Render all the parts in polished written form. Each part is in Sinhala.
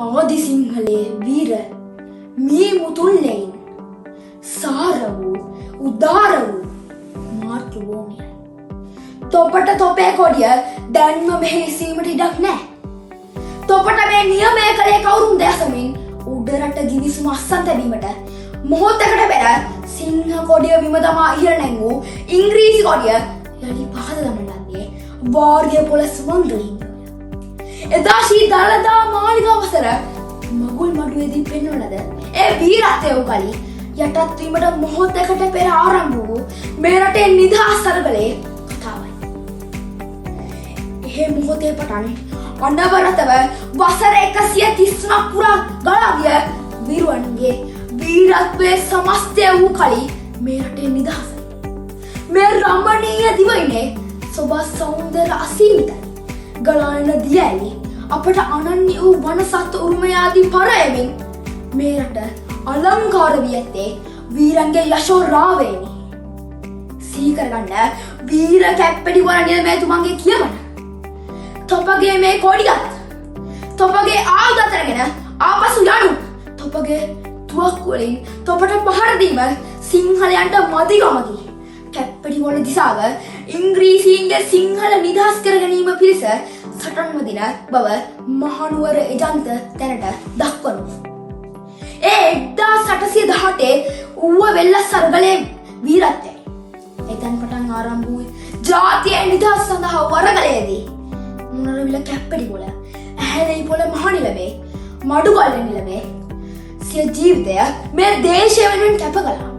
ආදි සිංහලේ වීර මේ මුතුල්ලෙයින් සාර වූ උදාර වූ මාතෘභූමිය. තොපට තොපේ කොඩිය දැන්ම මෙහෙසීමට ඉඩක් නෑ. තොපට මේ නියමය කළේ කවුරුන් දැසමින් උඩරට ගිවිසුම අස්සන් තැබීමට මොහොතකට පෙර සිංහ කොඩිය බිම තමා ඉහළ නැංවූ ඉංග්‍රීසි කොඩිය යළි පහත දමන ලද්දේ වාර්ගය පොළොස් වංගලින්. එදා ශ්‍රී දළදා මාලිගා වසර මගුල් මඩුවේදී පෙන්වලද ඒ වීරත්වය වූ කලි යටත් වීමට මොහොතකට පෙර ආරම්භ වූ මේ රටේ නිදහස් තරගලේ කතාවයි. ඒ මොහොතේ පටන් අනවරතව වසර 133ක් පුරා ගලා ගිය වීරවන්ගේ වීරත්වයේ සමස්තය වූ කලි මේ රටේ නිදහසයි. මේ රමණීය දිවයිනේ සොබා සෞන්දර්ය අසීමිතයි. ගලාන දියැලි අපට අනන්‍ය වූ වනසත් උරුමය ආදී පරයමින් මේ රට අලංකාර වී ඇත්තේ වීරන්ගේ යශෝරාවේනි. සීකරගන්න වීර කැප්පෙඩි වන නිලමේතුමන්ගේ කියවන. තොපගේ මේ කොඩියත් තොපගේ ආයුධ අතරගෙන ආපසු යනු තොපගේ තුවක්කු වලින් තොපට පහර දීම සිංහලයන්ට මදිගමකි. කැප්පෙඩි වල දිසාව ඉංග්‍රීසීන්ගේ සිංහල නිදහස් කර ගැනීම පිණිස සටන්ව දින බව මහනුවර එජන්ත තැනට දක්වනු. ඒ 1818 ඌව වෙල්ලස් සරගලේ වීරත්වයයි. එතැන් පටන් ආරම්භ වූ ජාතියේ නිදහස් සඳහා වරගලයේදී මුණරවිල කැප්පෙඩි පොළ, ඇහැලෙයි පොළ මහ නිලමේ, මඩුගල්ල නිලමේ සිය ජීවිතය මේ දේශය වෙනුවෙන් කැප කළා.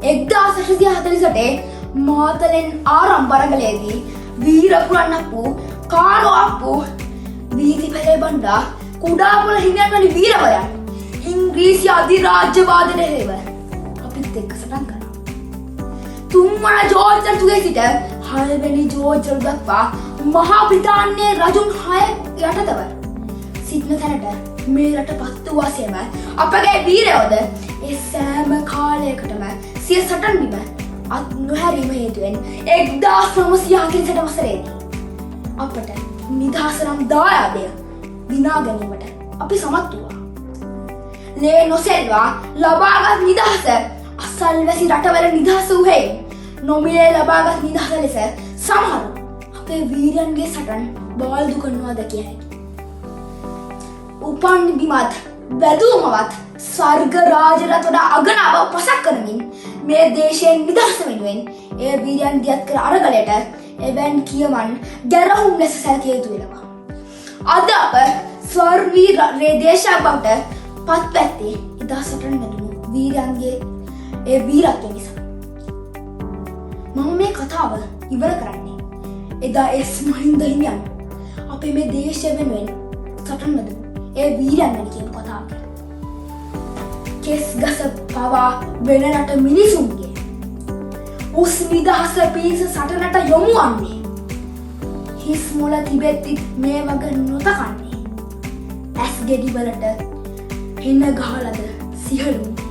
1848 මාතලෙන් ආරම්භ වරගලයේදී වීරපුරන්නක් වූ කාලෝ අප්පු වීතිපලේ බණ්ඩා කුඩාපොළ හිමියන් වැනි වීරවරයන් ඉංග්‍රීසි අධිරාජ්‍යවාදයට එරෙහිව අපිත් එක්ක සටන් කළා. තුන්වන ජෝර්ජ් රජුගේ සිට 6 වෙනි ජෝර්ජ් රජු දක්වා මහා බ්‍රිතාන්‍යයේ රජුන් 6 යටතව සිටින තැනට මේ රට පත් වූ වාසියම අපගේ වීරයෝද ඒ සෑම කාලයකටම සිය සටන් බිම අත් නොහැරීම හේතුවෙන් 1960 වසරේදී අපට නිදහස නම් දායාදය විනා ගැනීමට අපි සමත් වුණා. ලේ නොසෙල්වා ලබාගත් නිදහස අසල්වැසි රටවල නිදහස වූ හේයින් නොමිලේ ලබාගත් නිදහස ලෙස සමහරු අපේ වීරයන්ගේ සටන් බාල්දු කරනවා දැකිය හැකියි. උපන් බිමත් වැදුමවත් ස්වර්ග රාජයට වඩා අගනාව පසක් කරමින් මේ දේශයෙන් නිදහස වෙනුවෙන් ඒ වීරයන් දියත් කර අරගලයට එවැන් කියමන් ගැරහුම් ලෙස සැලකිය යුතු වෙනවා. අද අප ස්වර්ගී දේශයක් බවට පත්වැත්තේ ඉදා සටන් නැදුණු වීරයන්ගේ ඒ වීරත්වය නිසා. මම මේ කතාව ඉවර කරන්නේ එදා එස් මහින්ද හිමියන් අපේ මේ දේශය වෙනුවෙන් සටන් නැදුණු ඒ වීරයන් ගැන කියන කතාවක. කෙස් ගස පවා වෙන රට මිනිසුන්ගේ උස් නිදහස පිණිස සටනට යොමු වන්නේ. හිස් මොළ තිබෙද්දිත් මේ වග නොතකන්නේ. ඇස් ගෙඩි වලට හෙන ගහලද සිහලුම්